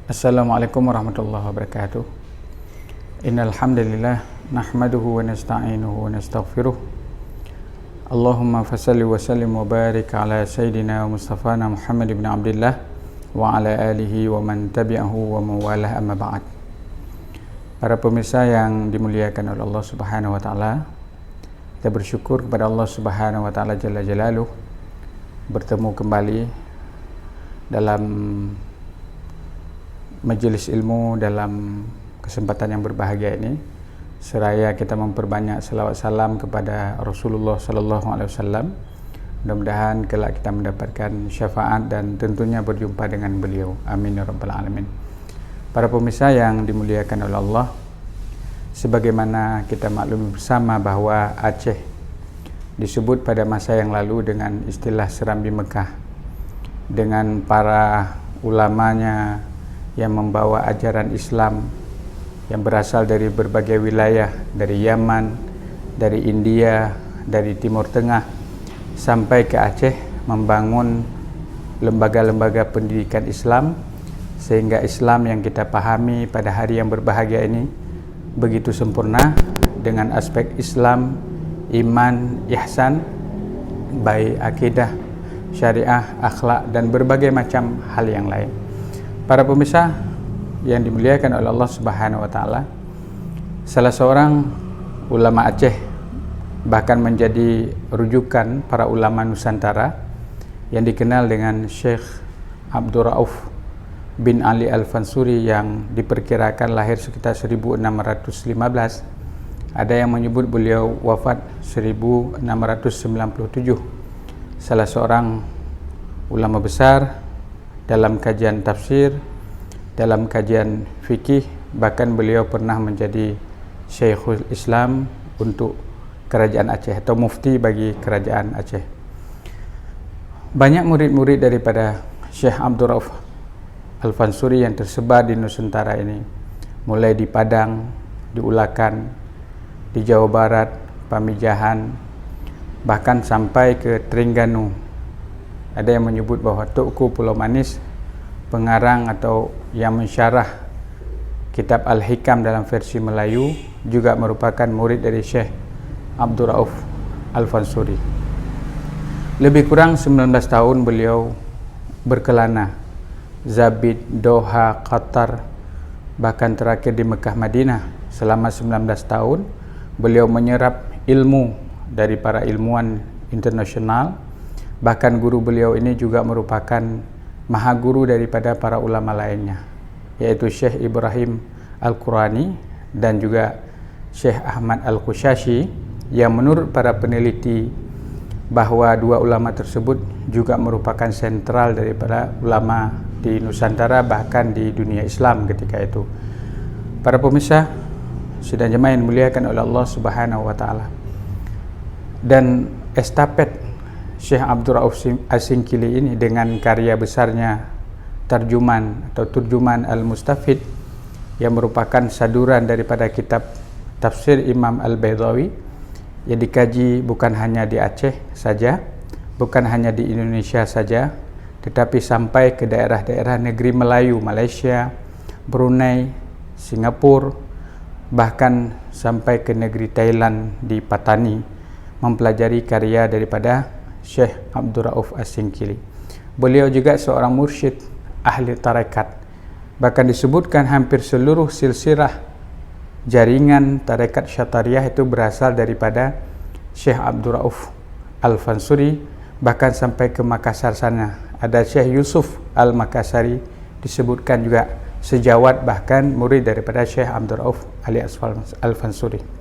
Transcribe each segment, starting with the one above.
Assalamualaikum warahmatullahi wabarakatuh. Innal hamdalillah nahmaduhu wa nasta'inuhu wa nastaghfiruh. Allahumma fashalli wa sallim wa barik ala sayyidina wa mustafana Muhammad ibn Abdullah wa ala alihi wa man tabi'ahu wa mawalah, amma ba'd. Para pemirsa yang dimuliakan oleh Allah Subhanahu wa taala, kita bersyukur kepada Allah Subhanahu wa taala jalla jalaluh bertemu kembali dalam majelis ilmu dalam kesempatan yang berbahagia ini, seraya kita memperbanyak selawat salam kepada Rasulullah sallallahu alaihi wasallam. Mudah-mudahan kelak kita mendapatkan syafaat dan tentunya berjumpa dengan beliau. Amin ya rabbal alamin. Para pemirsa yang dimuliakan oleh Allah, sebagaimana kita maklumi bersama bahwa Aceh disebut pada masa yang lalu dengan istilah Serambi Mekah, dengan para ulamanya yang membawa ajaran Islam yang berasal dari berbagai wilayah, dari Yaman, dari India, dari Timur Tengah sampai ke Aceh, membangun lembaga-lembaga pendidikan Islam, sehingga Islam yang kita pahami pada hari yang berbahagia ini begitu sempurna dengan aspek Islam, iman, ihsan, baik akidah, syariah, akhlak, dan berbagai macam hal yang lain. Para pemirsa yang dimuliakan oleh Allah Subhanahu wa taala, salah seorang ulama Aceh, bahkan menjadi rujukan para ulama Nusantara, yang dikenal dengan Syekh Abdul Rauf bin Ali Al-Fansuri, yang diperkirakan lahir sekitar 1615. Ada yang menyebut beliau wafat 1697. Salah seorang ulama besar dalam kajian tafsir, dalam kajian fikih, bahkan beliau pernah menjadi Syekhul Islam untuk kerajaan Aceh atau mufti bagi kerajaan Aceh. Banyak murid-murid daripada Syekh Abdul Rauf Al-Fansuri yang tersebar di Nusantara ini, mulai di Padang, di Ulakan, di Jawa Barat, Pamijahan, bahkan sampai ke Terengganu. Ada yang menyebut bahwa Tuku Pulau Manis, pengarang atau yang mensyarah kitab Al-Hikam dalam versi Melayu, juga merupakan murid dari Syekh Abdul Rauf Al-Fansuri. Lebih kurang 19 tahun beliau berkelana Zabid, Doha, Qatar, bahkan terakhir di Mekah, Madinah. Selama 19 tahun beliau menyerap ilmu dari para ilmuwan internasional. Bahkan guru beliau ini juga merupakan maha guru daripada para ulama lainnya, yaitu Syekh Ibrahim Al-Qurani dan juga Syekh Ahmad Al-Qushashi, yang menurut para peneliti bahwa dua ulama tersebut juga merupakan sentral daripada ulama di Nusantara, bahkan di dunia Islam ketika itu. Para pemirsa sidang jemaah yang dimuliakan oleh Allah Subhanahu wa taala, dan estafet Syekh Abdul Rauf As-Singkili ini dengan karya besarnya Tarjuman atau Turjuman Al-Mustafid, yang merupakan saduran daripada kitab tafsir Imam Al-Baydawi, yang dikaji bukan hanya di Aceh saja, bukan hanya di Indonesia saja, tetapi sampai ke daerah-daerah negeri Melayu, Malaysia, Brunei, Singapura, bahkan sampai ke negeri Thailand di Patani, mempelajari karya daripada Syekh Abdul Rauf As-Singkili. Beliau juga seorang mursyid ahli tarekat. Bahkan disebutkan hampir seluruh silsilah jaringan tarekat Syatariah itu berasal daripada Syekh Abdul Rauf Al-Fansuri, bahkan sampai ke Makassar sana. Ada Syekh Yusuf Al-Makassari, disebutkan juga sejawat, bahkan murid daripada Syekh Abdul Rauf Ali Al-Fansuri.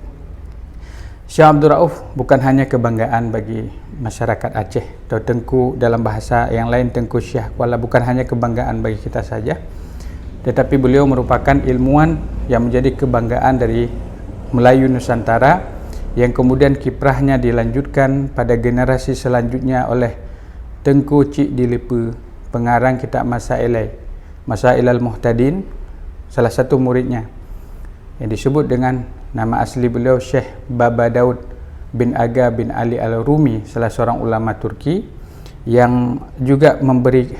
Syekh Abdul Rauf bukan hanya kebanggaan bagi masyarakat Aceh, atau Tengku dalam bahasa yang lain Tengku Syekh Kuala, bukan hanya kebanggaan bagi kita saja, tetapi beliau merupakan ilmuwan yang menjadi kebanggaan dari Melayu Nusantara, yang kemudian kiprahnya dilanjutkan pada generasi selanjutnya oleh Tengku Cik Dilepa, pengarang kitab Masail Al-Muhtadin, salah satu muridnya, yang disebut dengan nama asli beliau Syekh Baba Daud bin Aga bin Ali Al-Rumi, salah seorang ulama Turki yang juga memberi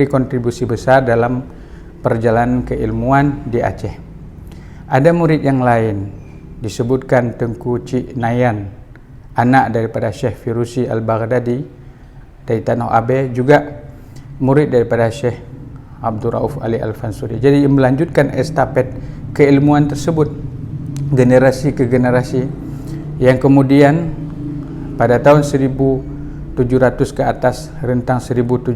kontribusi besar dalam perjalanan keilmuan di Aceh. Ada murid yang lain disebutkan Tengku Cik Nayan, anak daripada Syekh Firusi Al-Baghdadi dari Tanah Abe, juga murid daripada Syekh Abdul Rauf Ali Al-Fansuri. Jadi melanjutkan estafet keilmuan tersebut generasi ke generasi, yang kemudian pada tahun 1700 ke atas, rentang 1700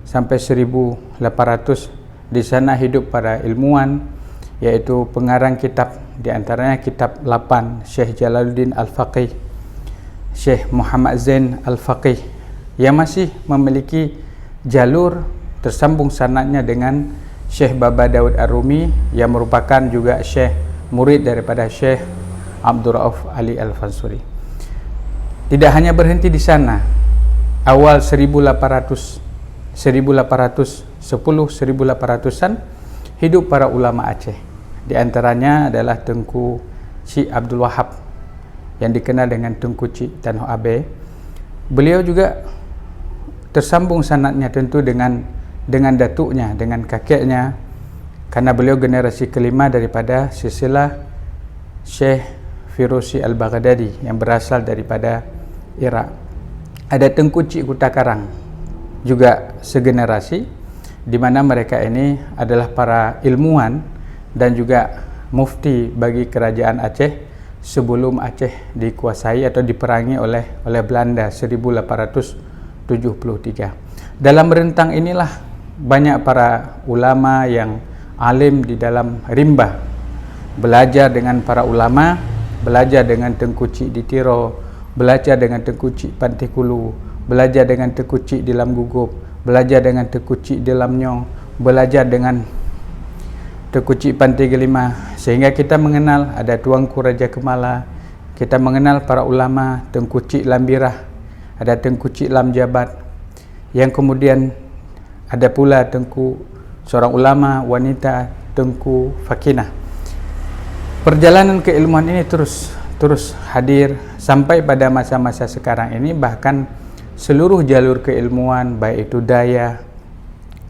sampai 1800, di sana hidup para ilmuwan, yaitu pengarang kitab, di antaranya kitab 8 Syekh Jalaluddin Al-Faqih, Syekh Muhammad Zain Al-Faqih, yang masih memiliki jalur tersambung sanadnya dengan Syekh Baba Daud Ar-Rumi, yang merupakan juga Syekh murid daripada Syekh Abdul Rauf Ali Al-Fansuri. Tidak hanya berhenti di sana. Awal 1810-1800-an hidup para ulama Aceh. Di antaranya adalah Tengku Cik Abdul Wahab, yang dikenal dengan Tengku Cik Tanah Abe. Beliau juga tersambung sanadnya tentu dengan datuknya, dengan kakeknya, karena beliau generasi kelima daripada silsilah Syekh Firusi Al-Baghdadi yang berasal daripada Iraq. Ada Tengku Cik Kutakarang, juga segenerasi, di mana mereka ini adalah para ilmuwan dan juga mufti bagi kerajaan Aceh sebelum Aceh dikuasai atau diperangi oleh Belanda 1873. Dalam rentang inilah banyak para ulama yang alim di dalam rimba belajar dengan para ulama, belajar dengan Tengku Cik di Tiro, belajar dengan Tengku Cik Pantai Kulu, belajar dengan Tengku Cik di Lam Gugup, belajar dengan Tengku Cik di Lam Nyong, belajar dengan Tengku Cik Pantai Gelima, sehingga kita mengenal ada Tuanku Raja Kemala, kita mengenal para ulama Tengku Cik Lambirah, ada Tengku Cik Lam Jabat, yang kemudian ada pula Tengku seorang ulama wanita Tengku Fakinah. Perjalanan keilmuan ini terus hadir sampai pada masa-masa sekarang ini. Bahkan seluruh jalur keilmuan, baik itu daya,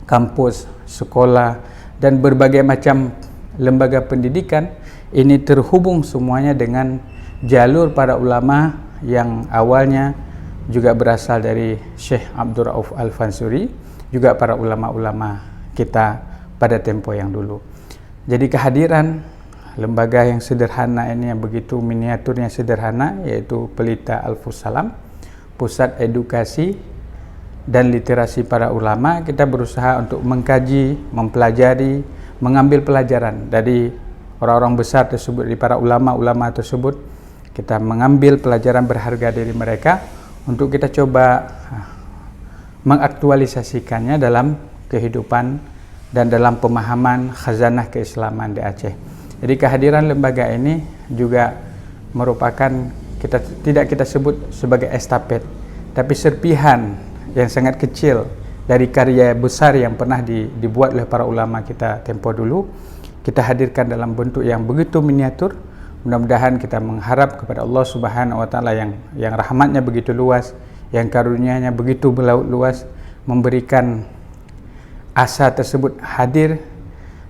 kampus, sekolah, dan berbagai macam lembaga pendidikan, ini terhubung semuanya dengan jalur para ulama yang awalnya juga berasal dari Syekh Abdul Rauf Al-Fansuri, juga para ulama-ulama kita pada tempo yang dulu. Jadi kehadiran lembaga yang sederhana ini, yang begitu miniaturnya sederhana, yaitu Pelita Al-Fursalam, pusat edukasi dan literasi para ulama, kita berusaha untuk mengkaji, mempelajari, mengambil pelajaran dari orang-orang besar tersebut, dari para ulama-ulama tersebut. Kita mengambil pelajaran berharga dari mereka untuk kita coba mengaktualisasikannya dalam kehidupan dan dalam pemahaman khazanah keislaman di Aceh. Jadi kehadiran lembaga ini juga merupakan, tidak kita sebut sebagai estafet, tapi serpihan yang sangat kecil dari karya besar yang pernah dibuat oleh para ulama kita tempo dulu. Kita hadirkan dalam bentuk yang begitu miniatur. Mudah-mudahan kita mengharap kepada Allah Subhanahu wa taala yang rahmatnya begitu luas, yang karunia-Nya begitu melaut luas, memberikan asa tersebut hadir,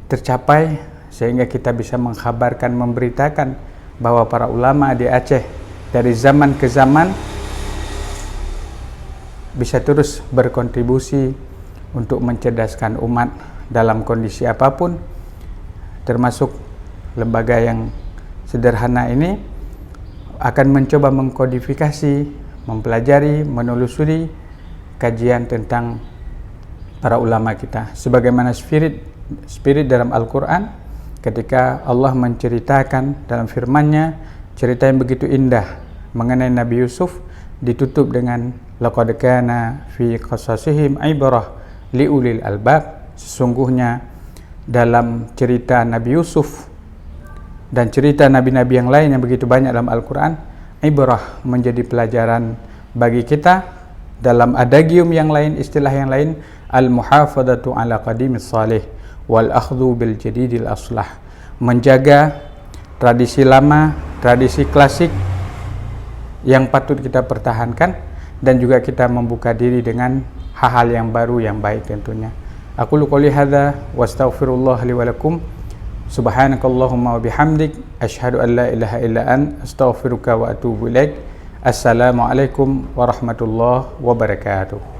tercapai, sehingga kita bisa mengkhabarkan, memberitakan bahwa para ulama di Aceh dari zaman ke zaman bisa terus berkontribusi untuk mencerdaskan umat dalam kondisi apapun, termasuk lembaga yang sederhana ini akan mencoba mengkodifikasi, mempelajari, menelusuri kajian tentang para ulama kita, sebagaimana spirit dalam Al-Quran ketika Allah menceritakan dalam firman-Nya cerita yang begitu indah mengenai Nabi Yusuf, ditutup dengan laqad kana fi qasasihim ibrah liulil albab. Sesungguhnya dalam cerita Nabi Yusuf dan cerita nabi-nabi yang lain yang begitu banyak dalam Al-Quran, ibrah menjadi pelajaran bagi kita. Dalam adagium yang lain, istilah yang lain, al-muhafadatu ala qadimis salih wal akhdhu bil jadidil aslah, menjaga tradisi lama, tradisi klasik yang patut kita pertahankan, dan juga kita membuka diri dengan hal-hal yang baru yang baik tentunya. Aqulu qouli hadza wa astaghfirullah li wa lakum. Subhanakallahumma wa bihamdik asyhadu an la ilaha illa ant astaghfiruka wa atubu ilaik. Assalamualaikum warahmatullahi wabarakatuh.